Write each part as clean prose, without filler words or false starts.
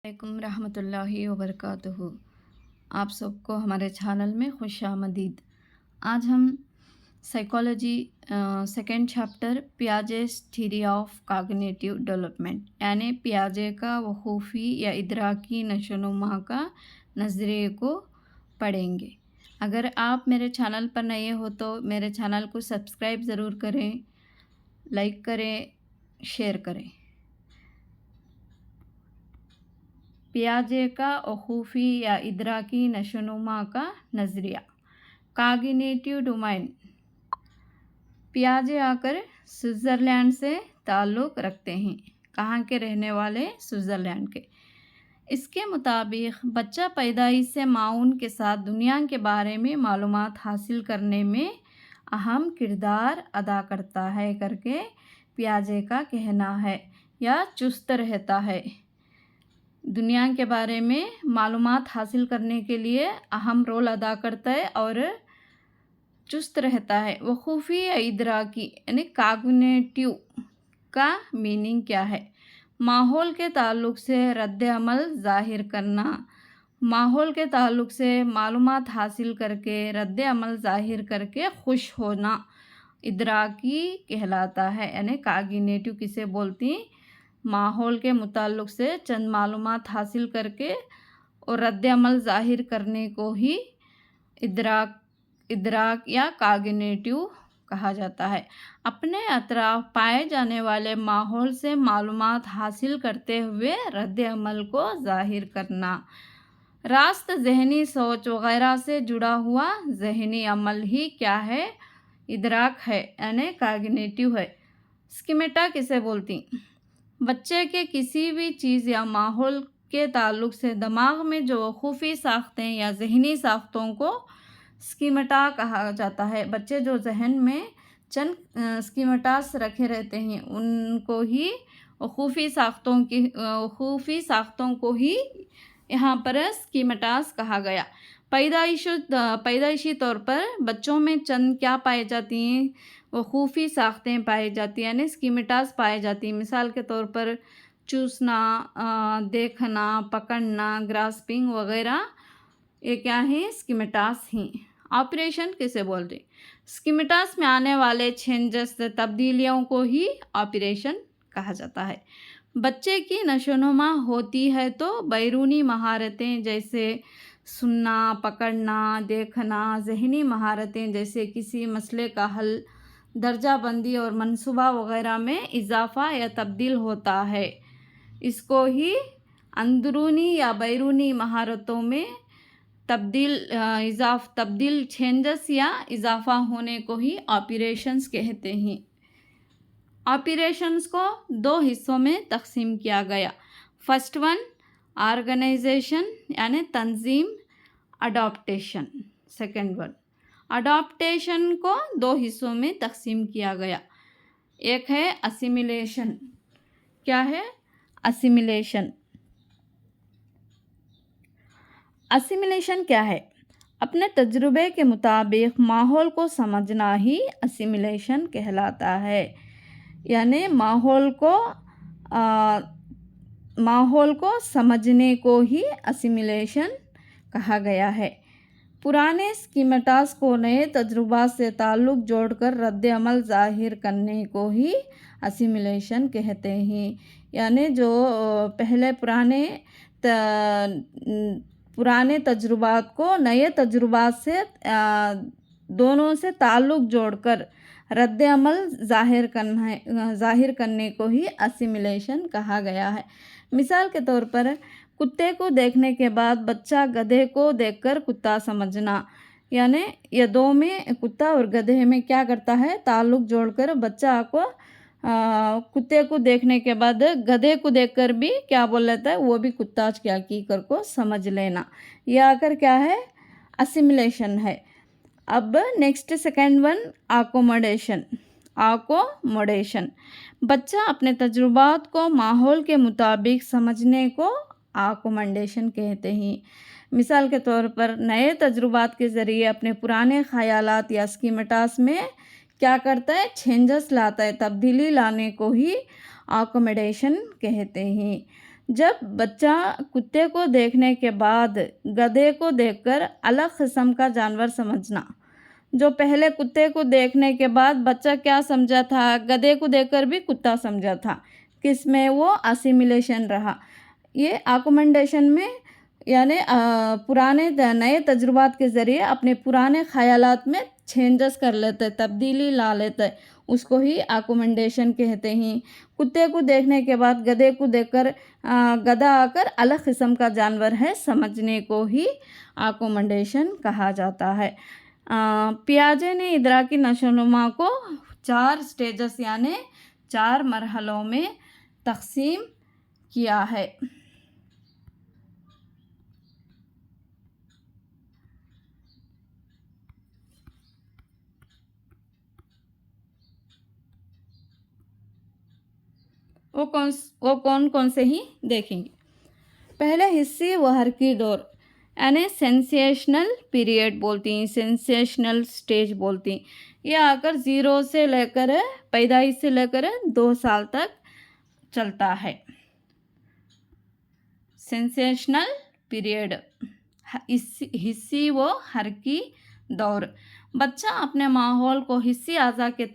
वालेकुम रहमतुल्लाहि व बरकातुहू। आप सबको हमारे चैनल में खुशामदीद। आज हम psychology second chapter Piaget's theory of cognitive development यानी पियाजे का वकूफ़ी या इदराकी नशोनुमा का नज़रिए को पढ़ेंगे। अगर आप मेरे चैनल पर नए हो तो मेरे चैनल को सब्सक्राइब ज़रूर करें, लाइक करें, शेयर करें। पियाजे का वकूफ़ी या इदराकी नशोनुमा का नज़रिया कॉग्निटिव डोमेन। पियाजे आकर स्विट्ज़रलैंड से ताल्लुक़ रखते हैं। कहाँ के रहने वाले? स्विट्ज़रलैंड के। इसके मुताबिक बच्चा पैदाइश से माउन के साथ दुनिया के बारे में मालूमात हासिल करने में अहम किरदार अदा करता है करके पियाजे का कहना है, या चुस्त रहता है। दुनिया के बारे में मालूमात हासिल करने के लिए अहम रोल अदा करता है और चुस्त रहता है। वकूफ़ी या इदराकी यानी कॉग्निटिव का मीनिंग क्या है? माहौल के ताल्लुक़ से रद्द अमल ज़ाहिर करना। माहौल के ताल्लुक़ से मालूमात हासिल करके रद्द अमल ज़ाहिर करके खुश होना इदराकी कहलाता है। यानी कॉग्निटिव किसे बोलती हैं? माहौल के मुताल्लुक़ से चंद मालूमात हासिल करके और रद्द अमल ज़ाहिर करने को ही इदराक या कॉग्निटिव कहा जाता है। अपने अतराफ पाए जाने वाले माहौल से मालूमात हासिल करते हुए रद्द अमल को ज़ाहिर करना। रास्त ज़हनी सोच वग़ैरह से जुड़ा हुआ ज़हनी अमल ही क्या है? इदराक है, यानी कॉग्निटिव है। स्कीमेटा किसे बोलती? बच्चे के किसी भी चीज़ या माहौल के ताल्लुक़ से दिमाग में जो वकूफ़ी साख्तें या ज़हनी साख्तों को स्कीमेटा कहा जाता है। बच्चे जो जहन में चंद स्कीमेटास रखे रहते हैं उनको ही वकूफ़ी साख्तों को ही यहाँ पर स्कीमेटास कहा गया। पैदाइशी तौर पर बच्चों में चंद क्या पाई जाती हैं? वकूफ़ी साख्तें पाई जाती हैं, यानी स्कीमेटास पाई जाती हैं। मिसाल के तौर पर चूसना, देखना, पकड़ना, ग्रास्पिंग वगैरह ये क्या हैं? स्कीमेटास हैं। ऑपरेशन किसे बोलते हैं? स्कीमेटास में आने वाले चेंजेस तब्दीलियों को ही ऑपरेशन कहा जाता है। बच्चे की नशोनुमा होती है तो बैरूनी महारतें जैसे सुनना, पकड़ना, देखना, ज़हनी महारतें जैसे किसी मसले का हल, दर्जाबंदी और मंसूबा वगैरह में इजाफ़ा या तब्दील होता है। इसको ही अंदरूनी या बैरूनी महारतों में तब्दील चेंजेस या इजाफ़ा होने को ही ऑपरेशंस कहते हैं। ऑपरेशंस को दो हिस्सों में तकसीम किया गया। फर्स्ट वन ऑर्गेनाइजेशन यानी तंजीम, अडॉप्टेशन। सेकंड वन अडॉप्टेशन को दो हिस्सों में तकसीम किया गया। एक है असिमिलेशन। क्या है? असिमिलेशन। असिमिलेशन क्या है? अपने तजुर्बे के मुताबिक माहौल को समझना ही असिमिलेशन कहलाता है। यानी माहौल को समझने को ही असिमिलेशन कहा गया है। पुराने स्कीमेटास को नए तजुर्बात से ताल्लुक़ जोड़कर रद्द अमल ज़ाहिर करने को ही असिमिलेशन कहते हैं। यानी जो पहले पुराने तजुर्बात को नए तजुर्बात से दोनों से ताल्लुक़ जोड़कर रद्द अमल ज़ाहिर करने को ही असिमिलेशन कहा गया है। मिसाल के तौर पर कुत्ते को देखने के बाद बच्चा गधे को देखकर कुत्ता समझना। यानी ये दो में कुत्ता और गधे में क्या करता है? ताल्लुक़ जोड़कर बच्चा को कुत्ते को देखने के बाद गधे को देखकर भी क्या बोल लेता है? वो भी कुत्ता क्या की कर को समझ लेना। यह आकर क्या है? असिमिलेशन है। अब नेक्स्ट सेकंड वन आकोमोडेशन। बच्चा अपने तजुर्बात को माहौल के मुताबिक समझने को आकोमोडेशन कहते हैं। मिसाल के तौर पर नए तजुर्बात के ज़रिए अपने पुराने ख़यालात या स्कीमेटास में क्या करता है? चेंजेस लाता है, तब्दीली लाने को ही आकोमोडेशन कहते हैं। जब बच्चा कुत्ते को देखने के बाद गधे को देखकर अलग किस्म का जानवर समझना। जो पहले कुत्ते को देखने के बाद बच्चा क्या समझा था, गधे को देखकर भी कुत्ता समझा था, किसमें वो असिमिलेशन रहा। ये आकोमेंडेशन में यानी पुराने नए तजुर्बात के ज़रिए अपने पुराने ख़यालात में चेंजेस कर लेते, तब्दीली ला लेते, उसको ही आकोमेंडेशन कहते हैं। कुत्ते को देखने के बाद गधे को देखकर गधा आकर अलग किस्म का जानवर है समझने को ही आकोमेंडेशन कहा जाता है। पियाजे ने इदराकी नशोनुमा को 4 स्टेजेस यानी 4 मरहलों में तकसीम किया है। वो कौन कौन से ही देखेंगे। पहले हिस्सी व हरकी दौर यानी सेंसेशनल पीरियड बोलती हैं, सेंसेशनल स्टेज बोलती हैं। ये आकर 0 से लेकर पैदाइश से लेकर 2 साल तक चलता है। सेंसेशनल पीरियड हिस्सी व हरकी दौर। बच्चा अपने माहौल को हिस्सी आज़ा के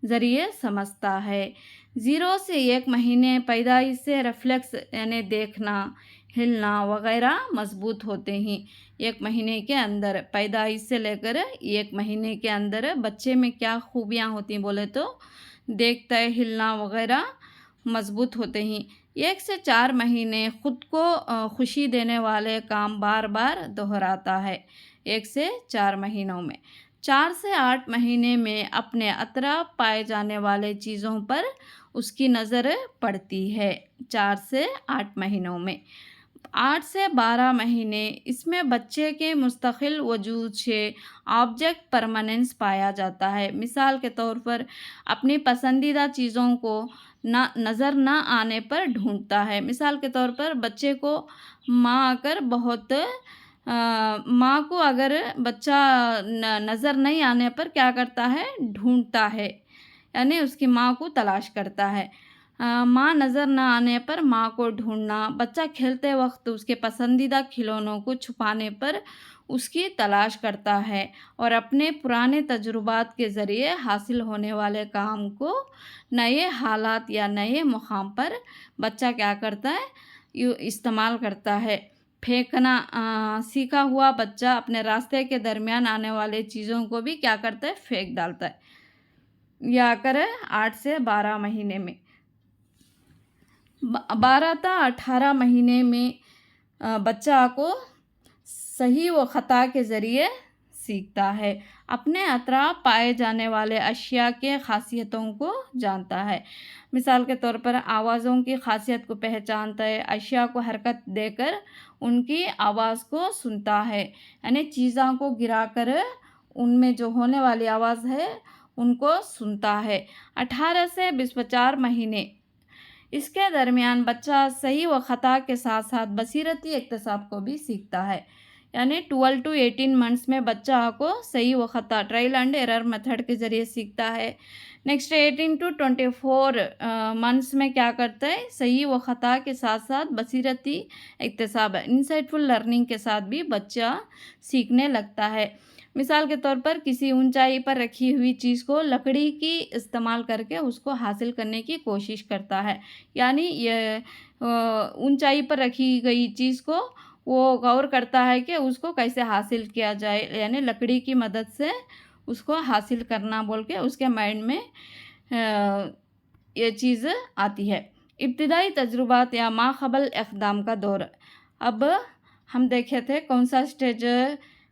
ज़रिए समझता है। 0 से 1 महीने पैदाइश से रिफ्लेक्स यानी देखना, हिलना वगैरह मजबूत होते हैं। 1 महीने के अंदर पैदाइश से लेकर 1 महीने के अंदर बच्चे में क्या खूबियाँ होती हैं बोले तो देखता है, हिलना वगैरह मजबूत होते हैं। 1 से 4 महीने खुद को खुशी देने वाले काम बार बार दोहराता है। 1 से 4 महीनों में 4 से 8 महीने में अपने अतराफ पाए जाने वाले चीज़ों पर उसकी नज़र पड़ती है। 4 से 8 महीनों में 8 से 12 महीने इसमें बच्चे के मुस्तकिल वजूद से ऑब्जेक्ट परमानेंस पाया जाता है। मिसाल के तौर पर अपनी पसंदीदा चीज़ों को नज़र ना आने पर ढूंढता है। मिसाल के तौर पर बच्चे को माँ आकर बहुत माँ को अगर बच्चा नज़र नहीं आने पर क्या करता है, ढूंढता है, यानी उसकी माँ को तलाश करता है। माँ नज़र न आने पर माँ को ढूंढना। बच्चा खेलते वक्त उसके पसंदीदा खिलौनों को छुपाने पर उसकी तलाश करता है और अपने पुराने तजुर्बात के ज़रिए हासिल होने वाले काम को नए हालात या नए मुकाम पर बच्चा क्या करता है, इस्तेमाल करता है। फेंकना सीखा हुआ बच्चा अपने रास्ते के दरमियान आने वाले चीज़ों को भी क्या करता है, फेंक डालता है। यह आकर 8 से 12 महीने में 12 से 18 महीने में बच्चा को सही व ख़ता के ज़रिए सीखता है। अपने अतराफ पाए जाने वाले अशिया के ख़ासियतों को जानता है। मिसाल के तौर पर आवाज़ों की ख़ासियत को पहचानता है। अशिया को हरकत देकर उनकी आवाज़ को सुनता है, यानी चीज़ों को गिराकर उनमें जो होने वाली आवाज़ है उनको सुनता है। 18 से 24 महीने इसके दरमियान बच्चा सही व ख़ता के साथ साथ बसीरती इक्तसाब को भी सीखता है। यानी 12 to 18 मंथ्स में बच्चा को सही व ख़ता ट्रायल एंड एरर मेथड के ज़रिए सीखता है। नेक्स्ट 18 to 24 मंथ्स में क्या करता है, सही व ख़ता के साथ साथ बसीरती इक्तसाब इंसाइटफुल लर्निंग के साथ भी बच्चा सीखने लगता है। मिसाल के तौर पर किसी ऊंचाई पर रखी हुई चीज़ को लकड़ी की इस्तेमाल करके उसको हासिल करने की कोशिश करता है। यानी ये ऊंचाई पर रखी गई चीज़ को वो गौर करता है कि उसको कैसे हासिल किया जाए, यानी लकड़ी की मदद से उसको हासिल करना बोल के उसके माइंड में ये चीज़ आती है। इब्तिदाई तजुर्बात या माक़बल इक़दाम का दौर। अब हम देखे थे कौन सा स्टेज,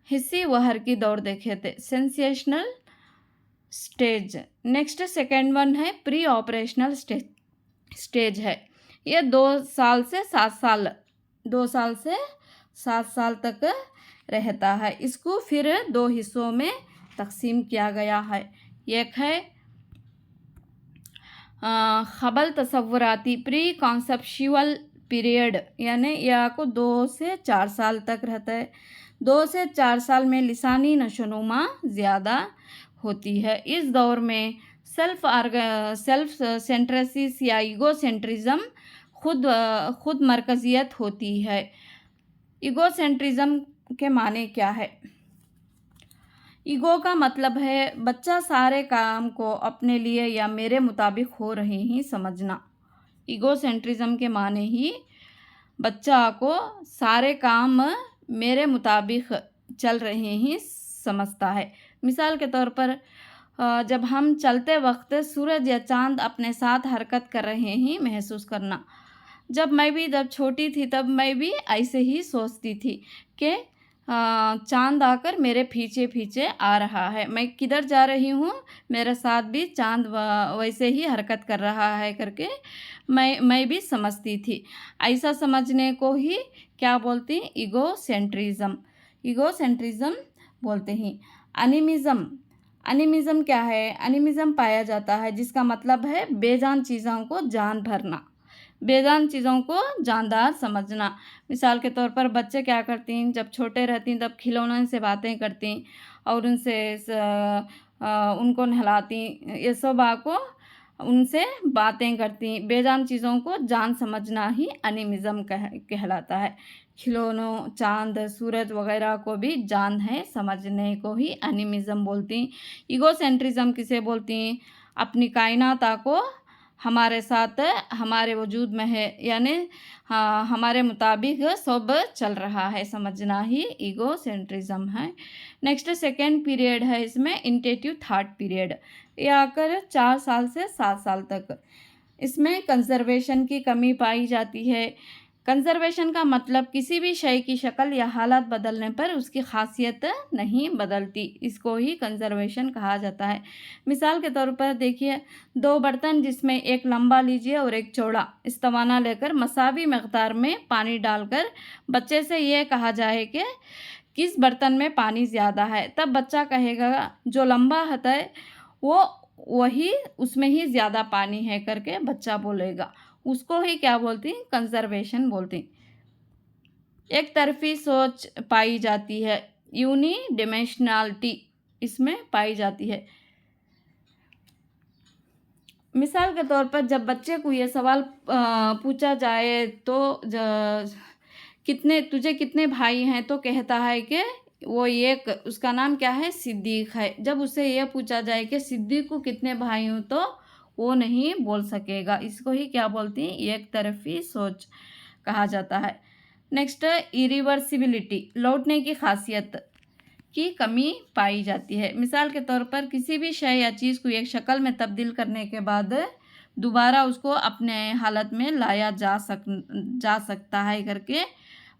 हिस्सी व हरकी दौर देखे थे, sensational stage. Next second one है प्री ऑपरेशनल स्टेज है। ये 2 साल से 7 साल 2 साल से 7 साल तक रहता है। इसको फिर 2 हिस्सों में तकसीम किया गया है। एक है ख़बल तसव्वुराती प्री कॉन्सेप्चुअल पीरियड, यानी यह को 2 से 4 साल तक रहता है। 2 से 4 साल में लिसानी नशोनुमा ज़्यादा होती है। इस दौर में सेल्फ सेंट्रेसिस या ईगो सेंट्रिज्म खुद मरकजियत होती है। ईगोसेंट्रिज्म के माने क्या है? ईगो का मतलब है बच्चा सारे काम को अपने लिए या मेरे मुताबिक हो रहे ही समझना। ईगोसेंट्रिज्म के माने ही बच्चा को सारे काम मेरे मुताबिक चल रहे ही समझता है। मिसाल के तौर पर जब हम चलते वक्त सूरज या चांद अपने साथ हरकत कर रहे ही महसूस करना। जब छोटी थी तब मैं भी ऐसे ही सोचती थी कि चांद आकर मेरे पीछे पीछे आ रहा है, मैं किधर जा रही हूँ मेरे साथ भी चांद वैसे ही हरकत कर रहा है करके मैं भी समझती थी। ऐसा समझने को ही क्या बोलती? ईगोसेंट्रिज्म। ईगोसेंट्रिज्म बोलते हैं। एनिमिज्म। एनिमिज्म क्या है? एनिमिज्म पाया जाता है जिसका मतलब है बेजान चीज़ों को जान भरना, बेजान चीज़ों को जानदार समझना। मिसाल के तौर पर बच्चे क्या करती हैं, जब छोटे रहती हैं तब खिलौनों से बातें करती और उनको नहलाती, ये सब को उनसे बातें करती। बेजान चीज़ों को जान समझना ही एनिमिज्म कहलाता है। खिलौनों, चांद, सूरज वगैरह को भी जान है समझने को ही एनिमिज्म बोलती। ईगोसेंट्रिज्म किसे बोलती? अपनी कायनात को हमारे साथ हमारे वजूद में है, यानी हमारे मुताबिक सब चल रहा है समझना ही ईगोसेंट्रिज्म है। नेक्स्ट सेकेंड पीरियड है इसमें इंटेटिव थॉट पीरियड। ये आकर 4 साल से 7 साल तक। इसमें कंजर्वेशन की कमी पाई जाती है। कंजर्वेशन का मतलब किसी भी शय की शक्ल या हालत बदलने पर उसकी खासियत नहीं बदलती, इसको ही कंजर्वेशन कहा जाता है। मिसाल के तौर पर देखिए, 2 बर्तन जिसमें एक लंबा लीजिए और एक चौड़ा, इस तवाना लेकर मसावी मकदार में पानी डालकर बच्चे से ये कहा जाए कि किस बर्तन में पानी ज़्यादा है, तब बच्चा कहेगा जो लंबा होता है वही उसमें ही ज़्यादा पानी है करके बच्चा बोलेगा। उसको ही क्या बोलती? कंजर्वेशन बोलती। एक तरफी सोच पाई जाती है, यूनिडिमेंशनलिटी इसमें पाई जाती है। मिसाल के तौर पर जब बच्चे को ये सवाल पूछा जाए तो तुझे कितने भाई हैं, तो कहता है कि वो एक, उसका नाम क्या है? सिद्दीक है। जब उससे ये पूछा जाए कि सिद्दीक को कितने भाई हूँ, तो वो नहीं बोल सकेगा। इसको ही क्या बोलती हैं? एक तरफी सोच कहा जाता है। नेक्स्ट, इरिवर्सिबिलिटी, लौटने की खासियत की कमी पाई जाती है। मिसाल के तौर पर किसी भी शय या चीज़ को एक शक्ल में तब्दील करने के बाद दोबारा उसको अपने हालत में लाया जा सकता है करके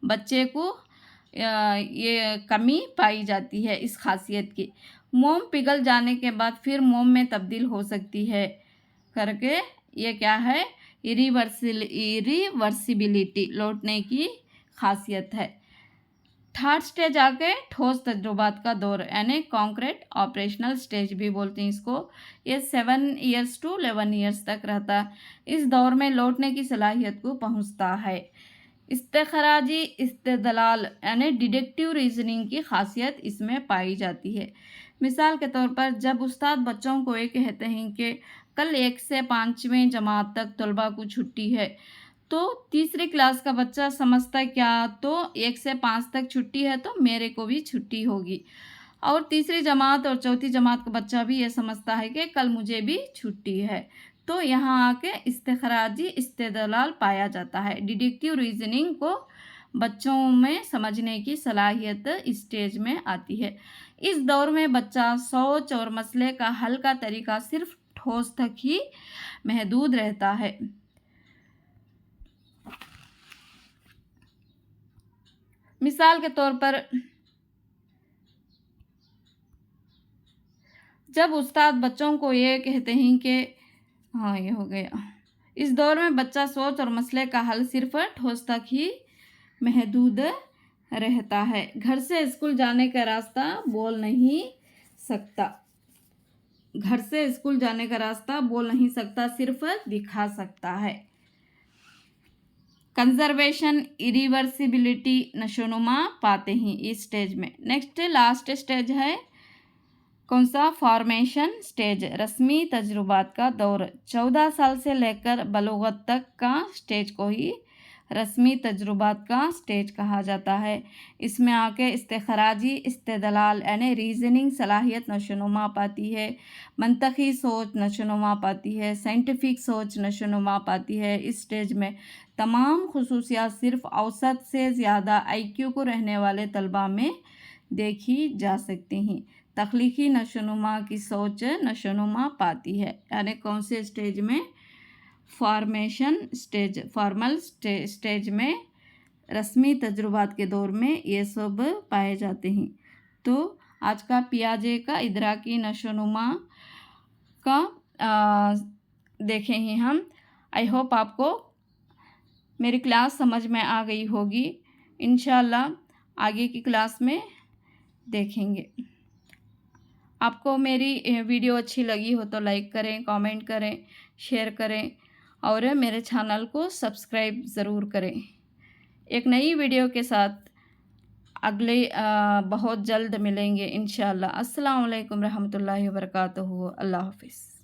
बच्चे को ये कमी पाई जाती है इस खासियत की। मोम पिघल जाने के बाद फिर मोम में तब्दील हो सकती है करके ये क्या है? इरिवर्सिबिलिटी, लौटने की खासियत है। थर्ड स्टेज आके ठोस तजुर्बात का दौर, यानी कॉन्क्रीट ऑपरेशनल स्टेज भी बोलते हैं इसको। ये 7 ईयर्स टू 11 ईयर्स तक रहता है। इस दौर में लौटने की सलाहियत को पहुंचता है। इस्तेखराजी इस्तेदलाल यानी डिडक्टिव रीजनिंग की खासियत इसमें पाई जाती है। मिसाल के तौर पर जब उस्ताद बच्चों को ये कहते हैं कि कल 1 से 5वीं जमात तक तलबा को छुट्टी है, तो तीसरी क्लास का बच्चा समझता है क्या? तो 1 से 5 तक छुट्टी है तो मेरे को भी छुट्टी होगी। और तीसरी जमात और चौथी जमात का बच्चा भी ये समझता है कि कल मुझे भी छुट्टी है। तो यहाँ आके इस्तेखराजी इस्तेदलाल पाया जाता है। डिडक्टिव रीजनिंग को बच्चों में समझने की सलाहियत इस स्टेज में आती है। इस दौर में बच्चा सोच और मसले का हल का तरीका सिर्फ ठोस तक ही महदूद रहता है। मिसाल के तौर पर जब उस्ताद बच्चों को ये कहते हैं कि हाँ ये हो गया, इस दौर में बच्चा सोच और मसले का हल सिर्फ ठोस तक ही महदूद रहता है। घर से स्कूल जाने का रास्ता बोल नहीं सकता, घर से स्कूल जाने का रास्ता बोल नहीं सकता, सिर्फ दिखा सकता है। कंजर्वेशन इरिवर्सिबिलिटी नशोनुमा पाते हैं इस स्टेज में। नेक्स्ट लास्ट स्टेज है कौन सा? फॉर्मेशन स्टेज, रस्मी तजुर्बात का दौर। 14 साल से लेकर बलूगत तक का स्टेज को ही रस्मी तजुर्बात का स्टेज कहा जाता है। इसमें आके इस्तिखराजी इस्तेदलाल यानी रीजनिंग सलाहियत नशोनुमा पाती है, मंतकी सोच नशोनुमा पाती है, साइंटिफिक सोच नशोनुमा पाती है। इस स्टेज में तमाम खुसूसियात सिर्फ औसत से ज़्यादा IQ को रहने वाले तलबा में देखी जा सकती हैं। तख्लीकी नशोनुमा की सोच नशोनुमा पाती है, यानी कौन से स्टेज में? फॉर्मेशन स्टेज, फॉर्मल स्टेज में, रस्मी तजुर्बात के दौर में ये सब पाए जाते हैं। तो आज का पियाजे का इदराकी नशोनुमा का देखे हैं हम। आई होप आपको मेरी क्लास समझ में आ गई होगी। इंशाल्लाह आगे की क्लास में देखेंगे। आपको मेरी वीडियो अच्छी लगी हो तो लाइक करें, कमेंट करें, शेयर करें और मेरे चैनल को सब्सक्राइब ज़रूर करें। एक नई वीडियो के साथ अगले बहुत जल्द मिलेंगे इंशाल्लाह। अस्सलाम वालेकुम रहमतुल्लाहि व बरकातहू। अल्लाह हाफ़िज़।